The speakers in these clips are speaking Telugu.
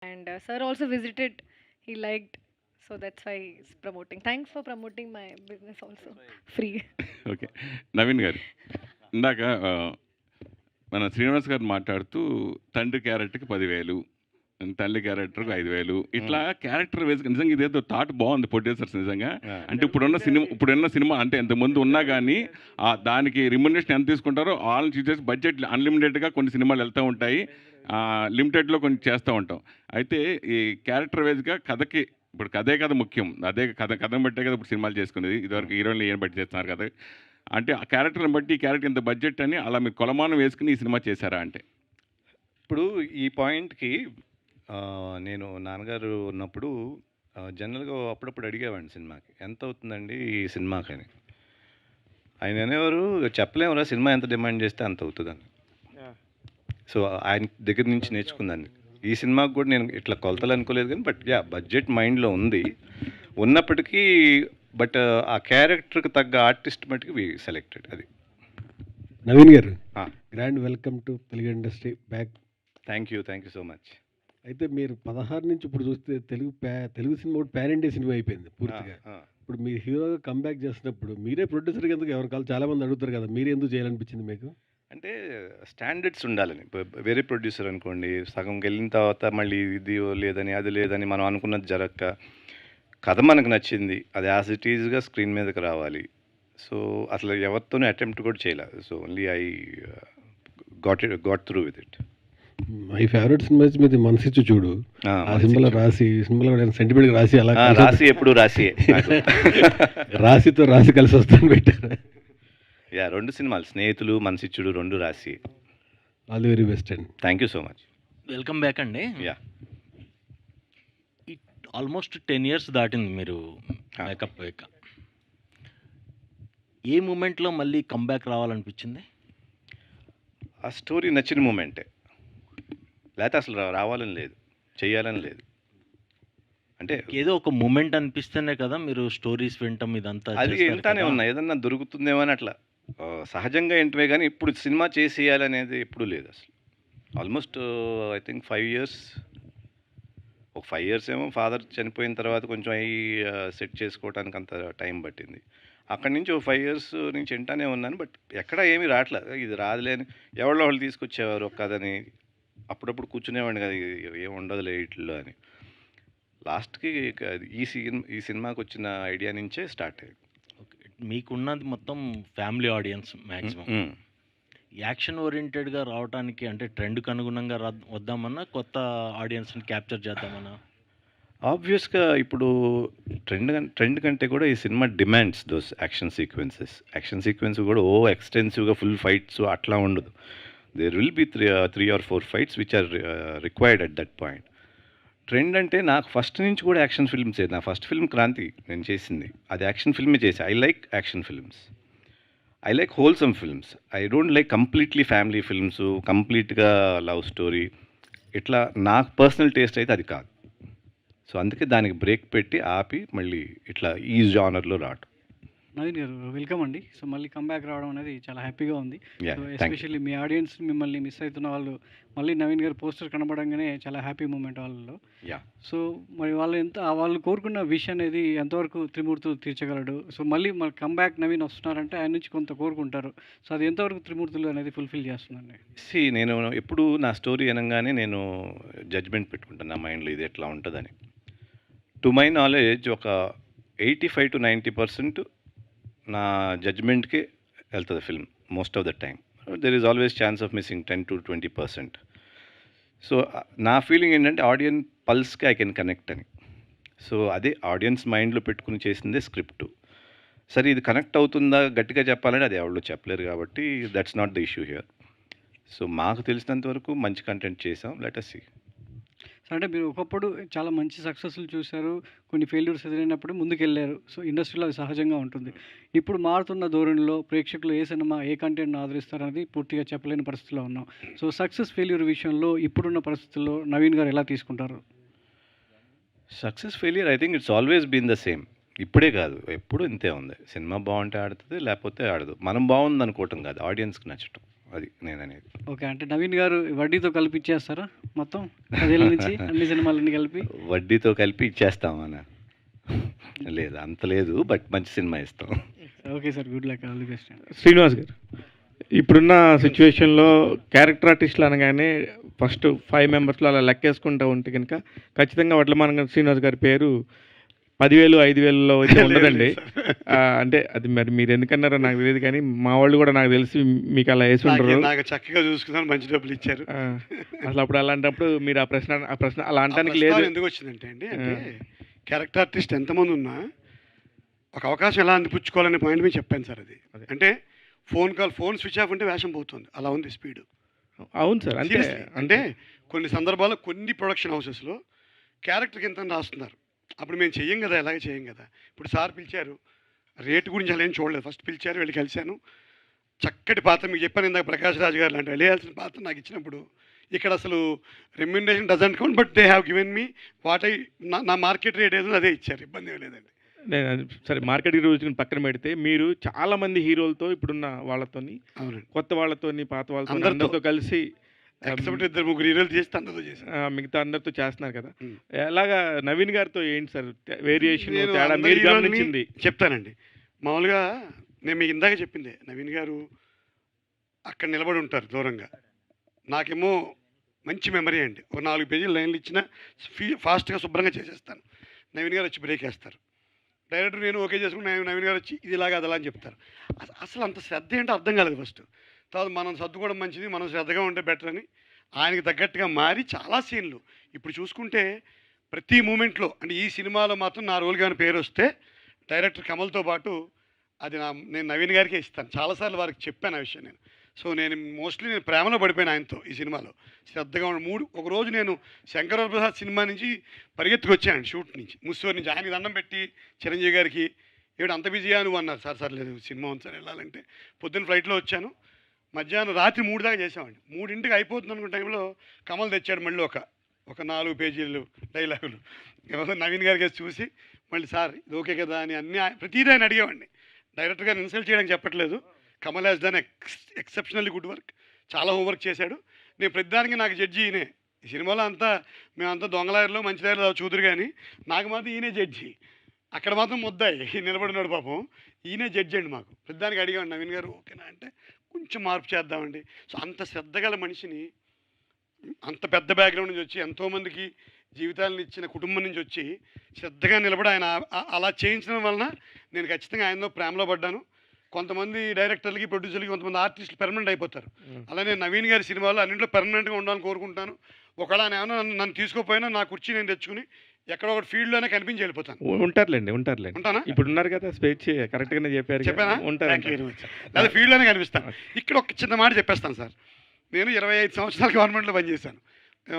And sir also visited. He liked. So that's why he's promoting. Thanks for promoting my business also. Free. Okay. Naveen గారు, ఇందాక మన శ్రీనివాస్ గారు మాట్లాడుతూ తండ్రి క్యారెక్టర్‌కి 10,000, తల్లి క్యారెక్టర్‌కి 5,000 ఇట్లా క్యారెక్టర్ వైస్‌గా నిజంగా ఇదేదో థాట్ బాగుంది ప్రొడ్యూసర్స్ నిజంగా. అంటే ఇప్పుడున్న సినిమా అంటే ఇంతకుముందు ఉన్నా గానీ దానికి రెమ్యునరేషన్ ఎంత తీసుకుంటారో వాళ్ళని చూసేసి బడ్జెట్ అన్‌లిమిటెడ్‌గా కొన్ని సినిమాలు వెళ్తా ఉంటాయి. లిమిటెడ్‌లో కొన్ని చేస్తూ ఉంటాం. అయితే ఈ క్యారెక్టర్ వైస్‌గా కథకి ఇప్పుడు కథే కథ ముఖ్యం. అదే కథను బట్టే కదా ఇప్పుడు సినిమాలు చేసుకునేది. ఇదివరకు హీరోయిన్‌లు ఏం బట్టి చేస్తున్నారు కదా! అంటే ఆ క్యారెక్టర్‌ని బట్టి ఈ క్యారెక్టర్ ఇంత బడ్జెట్ అని అలా మీరు కొలమానం వేసుకొని ఈ సినిమా చేశారా అంటే? ఇప్పుడు ఈ పాయింట్‌కి నేను నాన్నగారు ఉన్నప్పుడు జనరల్‌గా అప్పుడప్పుడు అడిగేవాడిని సినిమాకి. ఎంతవుతుందండి ఈ సినిమాకని? ఆయన అనేవారు, చెప్పలేమురా సినిమా ఎంత డిమాండ్ చేస్తే అంత అవుతదని. సో, ఆయన దగ్గర నుంచి నేర్చుకున్నాను. ఈ సినిమాకి కూడా నేను ఇట్లా కొలతలు అనుకోలేదు కానీ బట్ బడ్జెట్ మైండ్‌లో ఉంది. ఉన్నప్పటికీ బట్ ఆ క్యారెక్టర్‌కి తగ్గ ఆర్టిస్ట్ మట్టుకు వి సెలెక్టెడ్ అది. నవీన్ గారు, ఆ! Grand welcome to Telugu industry back. Thank you so much. అయితే మీరు 16 నుంచి ఇప్పుడు చూస్తే తెలుగు సినిమా కూడా పాన్ ఇండియా సినిమా అయిపోయింది పూర్తిగా. ఆ! ఇప్పుడు మీరు హీరోగా కంబ్యాక్ చేసినప్పుడు మీరే ప్రొడ్యూసర్‌గా ఎందుకు ఎవరి కాళ్ళు చాలామంది అడుగుతారు కదా! మీరు ఎందుకు చేయాలనిపించింది మీకు? అంటే స్టాండర్డ్స్ ఉండాలని. వేరే ప్రొడ్యూసర్ అనుకోండి, సగంకెళ్ళిన తర్వాత మళ్ళీ ఇది లేదని, అది లేదని మనం అనుకున్నది జరగక, కథ మనకు నచ్చింది. అది యాజ్ ఇట్ ఈజ్‌గా స్క్రీన్ మీదకి రావాలి. సో, అసలు ఎవరితోనూ అటెంప్ట్ కూడా చేయలే. So, only I got through with it. My favourite cinema వచ్చి మీది 'మనసిచ్చు చూడు'. ఆ సినిమాలో రాశి, ఈ సినిమాలో కూడా సెంటిమెంట్‌గా రాశి అలా రాశి ఎప్పుడు రాశియే నాకు. రాశితో రాశి కలిసి వస్తుందని పెట్టారు. 2 సినిమాలు 'స్నేహితులు', 'మనసిచ్చుడు' 2 రాశియే. ఆల్ ది వెరీ బెస్ట్ అండి. Thank you so much. Welcome back అండి. యాహ్! ఆల్మోస్ట్ 10 ఇయర్స్ దాటింది మీరు మేకప్ అయ్యాక. ఏ మూమెంట్‌లో మళ్ళీ కమ్‌బ్యాక్ రావాలనిపించింది? ఆ స్టోరీ నచ్చిన మూమెంటే. లేతే అసలు రావాలని లేదు. చెయ్యాలని లేదు. అంటే ఏదో ఒక మూమెంట్ అనిపిస్తేనే కదా మీరు స్టోరీస్ వినటం ఇదంతా అది చేస్తారు వింటానే కదా! ఉన్నా. ఏదన్నా దొరుకుతుందేమో అని అట్లా సహజంగా వింటమే గానీ, ఇప్పుడు సినిమా చేసేయాలనేది ఎప్పుడూ లేదు అసలు. Almost I think 5 years. ఒక 5 ఇయర్స్ ఏమో ఫాదర్ చనిపోయిన తర్వాత కొంచెం సెట్ చేసుకోవడానికి అంత టైం పట్టింది. అక్కడి నుంచి ఒక 5 ఇయర్స్ నుంచి వింటానే ఉన్నాను. బట్ ఎక్కడా ఏమీ రాట్లే. ఇది రాదులే అని ఎవళ్ళో ఒకళ్ళు తీసుకొచ్చేవారు ఒక కథని. అప్పుడప్పుడు కూర్చునేవాడిని కదా! ఏం ఉండదులే ఈటిల్లో అని. లాస్ట్‌కి ఈ సినిమాకొచ్చిన ఐడియా నుంచే స్టార్ట్ అయ్యింది. ఓకే. మీకున్నది మొత్తం ఫ్యామిలీ ఆడియన్స్ మాక్సిమం. హ్మ్. యాక్షన్ ఓరియెంటెడ్‌గా రావటానికి అంటే ట్రెండ్‌కి అనుగుణంగా వద్దామన్నా, కొత్త ఆడియన్స్‌ని క్యాప్చర్ చేద్దామన్నా? ఆబ్వియస్‌గా ఇప్పుడు ట్రెండ్ కంటే కూడా ఈ cinema demands those action sequences. Action sequence కూడా ఎక్స్‌టెన్సివ్‌గా ఫుల్ ఫైట్స్ అట్లా ఉండదు. There will be 3 or 4 fights which are required at that point. Trend అంటే నాకు ఫస్ట్ నుంచి కూడా యాక్షన్ ఫిల్మ్సే. నా ఫస్ట్ ఫిల్మ్ 'క్రాంతి' నేను చేసింది. అది యాక్షన్ ఫిల్మే చేశా. I like action films. I like wholesome films. I don't like completely family films, కంప్లీట్‌గా లవ్ స్టోరీ. ఇట్లా నాకు పర్సనల్ టేస్ట్ అయితే అది కాదు. సో, అందుకే దానికి బ్రేక్ పెట్టి ఆపి మళ్ళీ ఇట్లా ఈ జానర్‌లో రావటం. నవీన్ గారు వెల్కమ్ అండి. సో మళ్ళీ కమ్‌బ్యాక్ రావడం అనేది చాలా హ్యాపీగా ఉంది. Yeah! So thank you. Especially me audience మిమ్మల్ని మిస్ అవుతున్న వాళ్ళు మళ్ళీ నవీన్ గారు పోస్టర్ కనపడంగానే చాలా హ్యాపీ మూమెంట్ వాళ్ళలో. యాహ్! సో మరి వాళ్ళు కోరుకున్న విష్ అనేది ఎంతవరకు త్రిమూర్తులు తీర్చగలడు? సో మళ్ళీ కమ్‌బ్యాక్ నవీన్ వస్తున్నారంటే ఆయన నుంచి కొంత కోరుకుంటారు. సో అది ఎంతవరకు త్రిమూర్తులు అనేది ఫుల్‌ఫిల్ చేస్తుందండి? నేను ఎప్పుడు నా స్టోరీ అనంగానే నేను జడ్జ్‌మెంట్ పెట్టుకుంటాను నా మైండ్‌లో ఇది ఎట్లా ఉంటదని. టు మై నాలెడ్జ్ ఒక 85-90% నా జడ్జ్‌మెంట్‌కే వెళ్తది film most of the time. There is always chance of missing 10-20%. So, నా ఫీలింగ్ ఏంటంటే ఆడియన్స్ పల్స్‌కి ఐ కెన్ కనెక్ట్ అని. సో, అదే ఆడియన్స్ మైండ్‌లో పెట్టుకొని చేసిందే స్క్రిప్టు. సరే ఇది కనెక్ట్ అవుతుందా గట్టిగా చెప్పాలంటే అది ఎవళ్ళు చెప్పలేరు కాబట్టి that's not the issue here. So, మాకు తెలిసినంత వరకు మంచి కంటెంట్ చేసాం. Let us see. సో అంటే మీరు ఒకప్పుడు చాలా మంచి సక్సెస్‌లు చూసారు. కొన్ని ఫెయిల్యూర్స్ ఎదురైనప్పుడు ముందుకెళ్లారు. సో ఇండస్ట్రీలో అది సహజంగా ఉంటుంది. ఇప్పుడు మారుతున్న ధోరణిలో ప్రేక్షకులు ఏ సినిమా, ఏ కంటెంట్‌ని ఆదరిస్తారనేది పూర్తిగా చెప్పలేని పరిస్థితిలో ఉన్నాం. సో సక్సెస్, ఫెయిల్యూర్ విషయంలో ఇప్పుడున్న పరిస్థితుల్లో నవీన్ గారు ఎలా తీసుకుంటారు? Success, failure I think it's always been the same. ఇప్పుడే కాదు ఎప్పుడూ ఇంతే ఉంది. సినిమా బాగుంటే ఆడుతది, లేకపోతే ఆడదు. మనం బాగుందనుకోవటం కాదు, ఆడియన్స్‌కి నచ్చటం. అది నేను అనేది. ఓకే. అంటే నవీన్ గారు వడ్డీతో కలిపి ఇచ్చేస్తారా మొత్తం 10 ఏళ్ల నుంచి అన్ని సినిమాలన్నీ కలిపి? వడ్డీతో కలిపి ఇచ్చేస్తామన్నా? లేదు, అంత లేదు, బట్ మంచి సినిమా ఇస్తాం. Okay sir, good luck, all the best అండి. శ్రీనివాస్ గారు, ఇప్పుడున్న సిచ్యువేషన్లో క్యారెక్టర్ ఆర్టిస్టులు అనగానే ఫస్ట్ 5 మెంబర్స్లో అలా లెక్కేసుకుంటూ ఉంటే కనుక ఖచ్చితంగా వడ్లమాన శ్రీనివాస్ గారి పేరు 10,000 5,000లో అయితే ఉండదండి. అంటే అది మరి మీరు ఎందుకన్నారో నాకు తెలియదు, కానీ మా వాళ్ళు కూడా నాకు తెలిసి మీకు అలా వేసి ఉండరు. నాకు చక్కగా చూసుకున్నాను, మంచి డబ్బులు ఇచ్చారు. అసలు అప్పుడు అలాంటప్పుడు మీరు ఆ ప్రశ్న అలా అనడానికి లేదు. ఎందుకు వచ్చిందంటే అండి, అంటే క్యారెక్టర్ ఆర్టిస్ట్ ఎంతమంది ఉన్నా ఒక అవకాశం ఎలా అందిపుచ్చుకోవాలనే పాయింట్ మీద చెప్పాను సార్. అది అంటే ఫోన్ స్విచ్ ఆఫ్ ఉంటే వేషం పోతుంది, అలా ఉంది స్పీడ్. అవును సార్, అంటే అంటే కొన్ని సందర్భాల్లో కొన్ని ప్రొడక్షన్ హౌసెస్లో క్యారెక్టర్కి ఎంత రాస్తున్నారు, అప్పుడు మేము చెయ్యం కదా, ఎలాగే చేయం కదా. ఇప్పుడు సార్ పిలిచారు, రేటు గురించి అలా ఏం చూడలేదు, ఫస్ట్ పిలిచారు, వెళ్ళి కలిశాను. చక్కటి పాత్ర మీకు చెప్పాను ఇందాక, ప్రకాష్ రాజ్ గారు లాంటి వెళ్ళాల్సిన పాత్ర నాకు ఇచ్చినప్పుడు ఇక్కడ అసలు remuneration doesn't count, but they have given me what నా మార్కెట్ రేట్ ఏదో అదే ఇచ్చారు, ఇబ్బంది ఏం లేదండి. సరే, మార్కెట్ రోజుకుని పక్కన పెడితే మీరు చాలా మంది హీరోలతో ఇప్పుడున్న వాళ్ళతోని, కొత్త వాళ్ళతోని, పాత వాళ్ళతో అందరితో కలిసి ఎక్సెప్ట్ 2-3 హీరోలు చేస్తే అందరితో చేశాను, మిగతా అందరితో చేస్తున్నారు కదా. ఎలాగా నవీన్ గారితో ఏంటి సార్ వేరియేషన్ తేడా మీరు గమనించింది? చెప్తానండి. మామూలుగా నేను మీకు ఇందాక చెప్పిందే, నవీన్ గారు అక్కడ నిలబడి ఉంటారు దూరంగా, నాకేమో మంచి మెమరీ అండి. ఒక 4 పేజీలు లైన్లు ఇచ్చినా ఫాస్ట్గా శుభ్రంగా చేసేస్తాను. నవీన్ గారు వచ్చి బ్రేక్ వేస్తారు, డైరెక్టర్ నేను ఓకే చేసుకుని నవీన్ గారు వచ్చి ఇది ఇలాగా అదలా అని చెప్తారు. అసలు అంత శ్రద్ధ ఏంటో అర్థం కాలేదు ఫస్ట్. తర్వాత మనం సర్దుకోవడం మంచిది, మనం శ్రద్ధగా ఉంటే బెటర్ అని ఆయనకి తగ్గట్టుగా మారి చాలా సీన్లు ఇప్పుడు చూసుకుంటే ప్రతి మూమెంట్లో, అంటే ఈ సినిమాలో మాత్రం నా రోల్ కానీ పేరు వస్తే డైరెక్టర్ కమల్తో పాటు అది నేను నవీన్ గారికే ఇస్తాను. చాలాసార్లు వారికి చెప్పాను ఆ విషయం నేను. సో నేను ప్రేమలో పడిపోయాను ఆయనతో ఈ సినిమాలో. శ్రద్ధగా ఒకరోజు నేను శంకర్ ప్రసాద్ సినిమా నుంచి పరిగెత్తుకొచ్చాను, షూట్ నుంచి, ముస్సూరు నుంచి. ఆయనకి దండం పెట్టి చిరంజీవి గారికి, ఏమిటి అంత బిజీగా నువ్వు అన్నారు. సార్ లేదు సినిమా ఉంది సార్ వెళ్ళాలంటే. పొద్దున్న ఫ్లైట్లో వచ్చాను, మధ్యాహ్నం రాత్రి 3 దాకా చేసామండి. 3ంటికి అయిపోతుంది అనుకున్న టైంలో కమల్ తెచ్చాడు మళ్ళీ ఒక 4 పేజీలు డైలాగులు. నవీన్ గారికి చూసి మళ్ళీ సార్ ఇది ఓకే కదా అని అన్నీ ప్రతిదీ ఆయన అడిగేవాడిని. డైరెక్టర్ గారిని ఇన్సల్ట్ చేయడానికి చెప్పట్లేదు, Kamal has done exceptionally good work, చాలా హోంవర్క్ చేశాడు. నేను ప్రతిదానికి నాకు జడ్జి ఈయనే. ఈ సినిమాలో మేమంతా దొంగలాయర్లో మంచి దారిలో చూదురు, కానీ నాకు మాత్రం ఈయనే జడ్జి. అక్కడ మాత్రం ముద్దాయి నిలబడినాడు పాపం, ఈయనే జడ్జి అండి మాకు. ప్రతిదానికి అడిగాడు నవీన్ గారు ఓకేనా అంటే కొంచెం మార్పు చేద్దామండి. సో అంత శ్రద్ధగల మనిషిని, అంత పెద్ద బ్యాక్గ్రౌండ్ నుంచి వచ్చి ఎంతోమందికి జీవితాలను ఇచ్చిన కుటుంబం నుంచి వచ్చి శ్రద్ధగా నిలబడి ఆయన అలా చేయించడం వలన నేను ఖచ్చితంగా ఆయనలో ప్రేమలో పడ్డాను. కొంతమంది డైరెక్టర్లకి, ప్రొడ్యూసర్లకి, కొంతమంది ఆర్టిస్టులు పెర్మనెంట్ అయిపోతారు. అలానే నవీన్ గారి సినిమాలో అన్నింటిలో పెర్మనెంట్గా ఉండాలని కోరుకుంటాను. ఒకవేళ ఆయన ఏమైనా నన్ను తీసుకోపోయినా నా కుర్చీ నేను తెచ్చుకుని ఎక్కడో ఒక ఫీల్డ్లోనే కనిపించి వెళ్ళిపోతాను. ఉంటారులేండి. ఉంటానా? ఇప్పుడు ఉన్నారు కదా, స్పేస్ కరెక్ట్గానే చెప్పారా? ఉంటారు. లేదా ఫీల్డ్లోనే కనిపిస్తాను. ఇక్కడ ఒక చిన్న మాట చెప్పేస్తాను సార్. నేను 25 సంవత్సరాలు గవర్నమెంట్లో పనిచేశాను,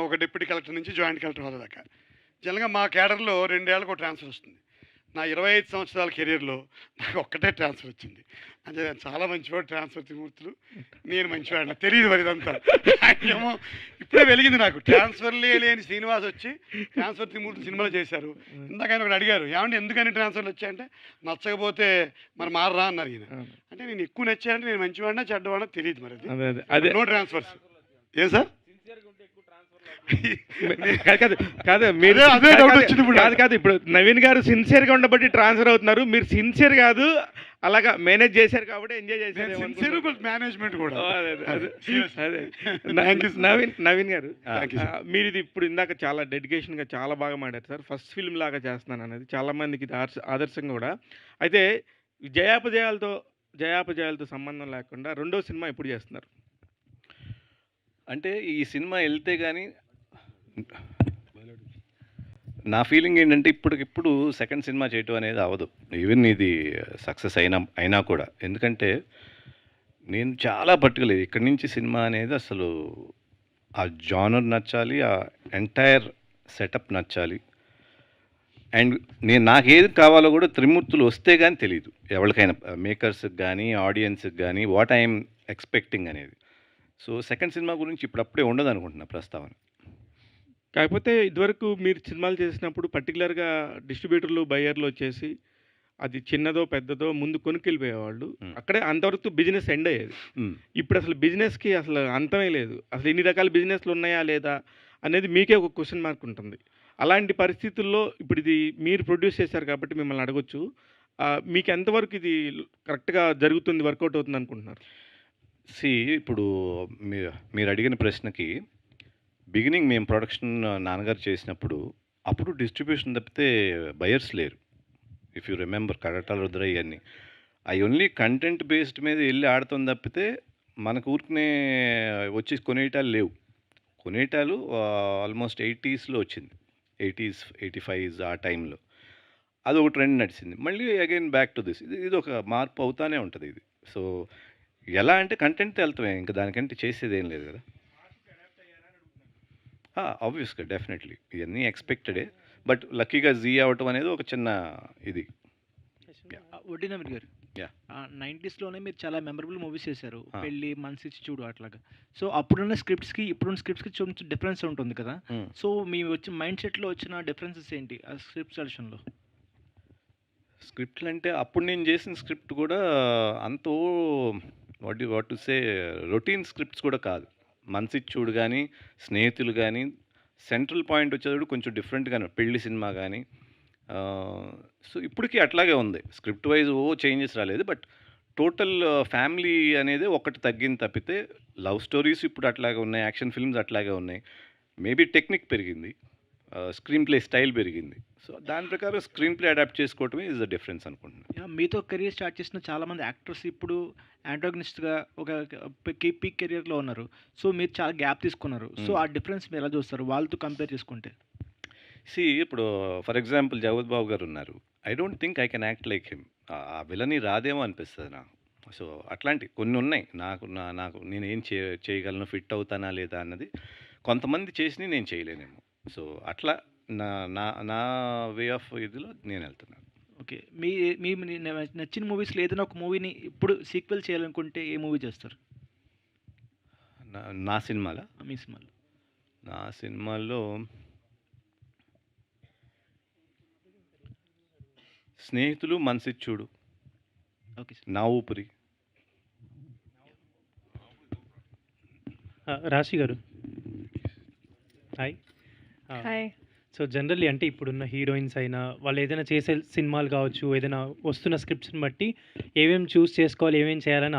ఒక డిప్యూటీ కలెక్టర్ నుంచి జాయింట్ కలెక్టర్ హోదా దాకా. జనరల్గా మా క్యాడర్లో 2 ఏళ్ళకు ట్రాన్స్ఫర్ వస్తుంది. నా 25 సంవత్సరాల కెరీర్లో నాకు ఒక్కటే ట్రాన్స్ఫర్ వచ్చింది. అంటే చాలా మంచివాడు ట్రాన్స్ఫర్ త్రిమూర్తులు, నేను మంచివాడిని తెలియదు మరి ఇదంతా. ఏమో ఇప్పుడే వెలిగింది నాకు. ట్రాన్స్ఫర్లే లేని శ్రీనివాస్ వచ్చి ట్రాన్స్ఫర్ త్రిమూర్తులు సినిమాలో చేశారు. ఇందాక ఆయన ఒకటి అడిగారు, ఏమంటే ఎందుకని ట్రాన్స్ఫర్లు వచ్చాయంటే నచ్చకపోతే మరి మారరా అన్నారు ఈయన. అంటే నేను ఎక్కువ నచ్చానంటే నేను మంచివాడినా చెడ్డవాడినా తెలియదు మరి. అది నో ట్రాన్స్ఫర్స్. ఏం సార్? కాదు ఇప్పుడు నవీన్ గారు సిన్సియర్గా ఉండబట్టి ట్రాన్స్ఫర్ అవుతున్నారు, మీరు సిన్సియర్ కాదు, అలాగా మేనేజ్ చేశారు కాబట్టి ఎంజాయ్ చేశారు. మేనేజ్మెంట్ కూడా. నవీన్ గారు, మీరు ఇది ఇప్పుడు ఇందాక చాలా డెడికేషన్గా చాలా బాగా మాట్లాడారు సార్. ఫస్ట్ ఫిల్మ్ లాగా చేస్తున్నాను అనేది చాలా మందికి ఇది ఆదర్శంగా కూడా. అయితే జయాపజయాలతో సంబంధం లేకుండా 2వ సినిమా ఎప్పుడు చేస్తున్నారు? అంటే ఈ సినిమా వెళ్తే కానీ నా ఫీలింగ్ ఏంటంటే ఇప్పటికిప్పుడు సెకండ్ సినిమా చేయటం అనేది అవ్వదు, ఈవెన్ ఇది సక్సెస్ అయినా కూడా. ఎందుకంటే నేను చాలా పర్టికులర్, ఇక్కడి నుంచి సినిమా అనేది అసలు ఆ జానర్ నచ్చాలి, ఆ ఎంటైర్ సెటప్ నచ్చాలి. అండ్ నాకేది కావాలో కూడా త్రిమూర్తులు వస్తే కానీ తెలియదు ఎవరికైనా, మేకర్స్కి కానీ ఆడియన్స్కి కానీ వాట్ ఐఎమ్ ఎక్స్పెక్టింగ్ అనేది. సో సెకండ్ సినిమా గురించి ఇప్పుడప్పుడే ఉండదు అనుకుంటున్నా ప్రస్తావన. కాకపోతే ఇదివరకు మీరు సినిమాలు చేసినప్పుడు పర్టికులర్గా డిస్ట్రిబ్యూటర్లు, బయ్యర్లు వచ్చేసి అది చిన్నదో పెద్దదో ముందు కొనుక్కెళ్ళిపోయేవాళ్ళు. Hmm. అక్కడే అంతవరకు బిజినెస్ ఎండ్ అయ్యేది. Hmm. ఇప్పుడు అసలు బిజినెస్‌కి అసలు అంతమే లేదు. అసలు ఇన్ని రకాల బిజినెస్‌లు ఉన్నాయా లేదా అనేది మీకే ఒక క్వెషన్ మార్క్ ఉంటుంది. అలాంటి పరిస్థితుల్లో ఇప్పుడు ఇది మీరు ప్రొడ్యూస్ చేశారు కాబట్టి మిమ్మల్ని అడగొచ్చు. మీకు ఎంతవరకు ఇది కరెక్ట్‌గా జరుగుతుంది, వర్కౌట్ అవుతుంది అనుకుంటున్నారు? ఇప్పుడు మీరు అడిగిన ప్రశ్నకి బిగినింగ్ మేము ప్రొడక్షన్ నాన్నగారు చేసినప్పుడు అప్పుడు డిస్ట్రిబ్యూషన్ తప్పితే బయర్స్ లేరు. ఇఫ్ యూ రిమెంబర్ కడటాల రుద్ర ఇవన్నీ అవి ఓన్లీ కంటెంట్ బేస్డ్ మీద వెళ్ళి ఆడుతుంది తప్పితే మనకు ఊరికనే వచ్చి కొనేటాలు లేవు. కొనేటాలు ఆల్మోస్ట్ 80స్లో వచ్చింది, 80s 85s ఆ టైంలో అది ఒక ట్రెండ్ నడిచింది. మళ్ళీ అగైన్ బ్యాక్ టు దిస్. ఇది ఒక మార్పు అవుతానే ఉంటుంది ఇది. సో ఎలా అంటే కంటెంట్ వెళ్తామే, ఇంకా దానికంటే చేసేది ఏం లేదు కదా. ఆబ్వియస్గా డెఫినెట్లీ ఇవన్నీ ఎక్స్పెక్టెడే, బట్ లక్కీగా జీ అవటం అనేది ఒక చిన్న ఇది. వడ్డీ నమీర్ గారు, Yeah. 90స్లోనే మీరు చాలా మెమరబుల్ మూవీస్ చేశారు, Ah. పెళ్ళి, మనసిచ్చి చూడు అట్లాగా. సో అప్పుడున్న స్క్రిప్ట్స్కి ఇప్పుడున్న స్క్రిప్ట్స్కి కొంచెం డిఫరెన్స్ ఉంటుంది కదా. సో మీ వచ్చి మైండ్ సెట్లో వచ్చిన డిఫరెన్సెస్ ఏంటి ఆ స్క్రిప్ట్ సెలక్షన్లో? స్క్రిప్ట్లు అంటే అప్పుడు నేను చేసిన స్క్రిప్ట్ కూడా అంత what to say routine scripts కూడా కాదు. మనసిచ్చూడు కానీ, స్నేహితులు కానీ, సెంట్రల్ పాయింట్ వచ్చేటప్పుడు కొంచెం డిఫరెంట్గానే పెళ్లి సినిమా కానీ. సో ఇప్పటికీ అట్లాగే ఉంది. స్క్రిప్ట్ వైజ్ చేంజెస్ రాలేదు, బట్ టోటల్ ఫ్యామిలీ అనేది ఒకటి తగ్గింది తప్పితే లవ్ స్టోరీస్ ఇప్పుడు అట్లాగే ఉన్నాయి, యాక్షన్ ఫిల్మ్స్ అట్లాగే ఉన్నాయి. మేబీ టెక్నిక్ పెరిగింది, స్క్రీన్ ప్లే స్టైల్ పెరిగింది. సో దాని ప్రకారం స్క్రీన్ ప్లే అడాప్ట్ చేసుకోవటమే ఇస్ ద డిఫరెన్స్ అనుకుంటున్నాను. మీతో కెరీర్ స్టార్ట్ చేసిన చాలామంది యాక్టర్స్ ఇప్పుడు యాంటాగనిస్ట్గా ఒక పీక్ కెరియర్లో ఉన్నారు. సో మీరు చాలా గ్యాప్ తీసుకున్నారు. సో ఆ డిఫరెన్స్ మీరు ఎలా చూస్తారు వాళ్ళతో కంపేర్ చేసుకుంటే? ఇప్పుడు ఫర్ ఎగ్జాంపుల్ జగత్ బాబు గారు ఉన్నారు. I don't think I can act like him. ఆ విలని రాదేమో అనిపిస్తుంది నాకు. సో అట్లాంటి కొన్ని ఉన్నాయి. నాకు నేను ఏం చేయగలను, ఫిట్ అవుతానా లేదా అన్నది కొంతమంది చేసి నేను చేయలేనేమో. సో అట్లా నా నా నా వే ఆఫ్ ఇదిలో నేను వెళ్తున్నాను. ఓకే, మీ మీ నచ్చిన మూవీస్లో ఏదైనా ఒక మూవీని ఇప్పుడు సీక్వెల్ చేయాలనుకుంటే ఏ మూవీ చేస్తారు? నా సినిమాలో మీ సినిమాలో నా సినిమాల్లో స్నేహితులు, మనసిచ్చూడు, ఓకే సార్. నా ఊపిరి. రాశి గారు హాయ్. హాయ్. సో జనరల్లీ అంటే ఇప్పుడున్న హీరోయిన్స్ అయినా వాళ్ళు ఏదైనా చేసే సినిమాలు కావచ్చు, ఏదైనా వస్తున్న స్క్రిప్ట్స్ని బట్టి ఏమేమి చూస్ చేసుకోవాలి, ఏమేమి చేయాలని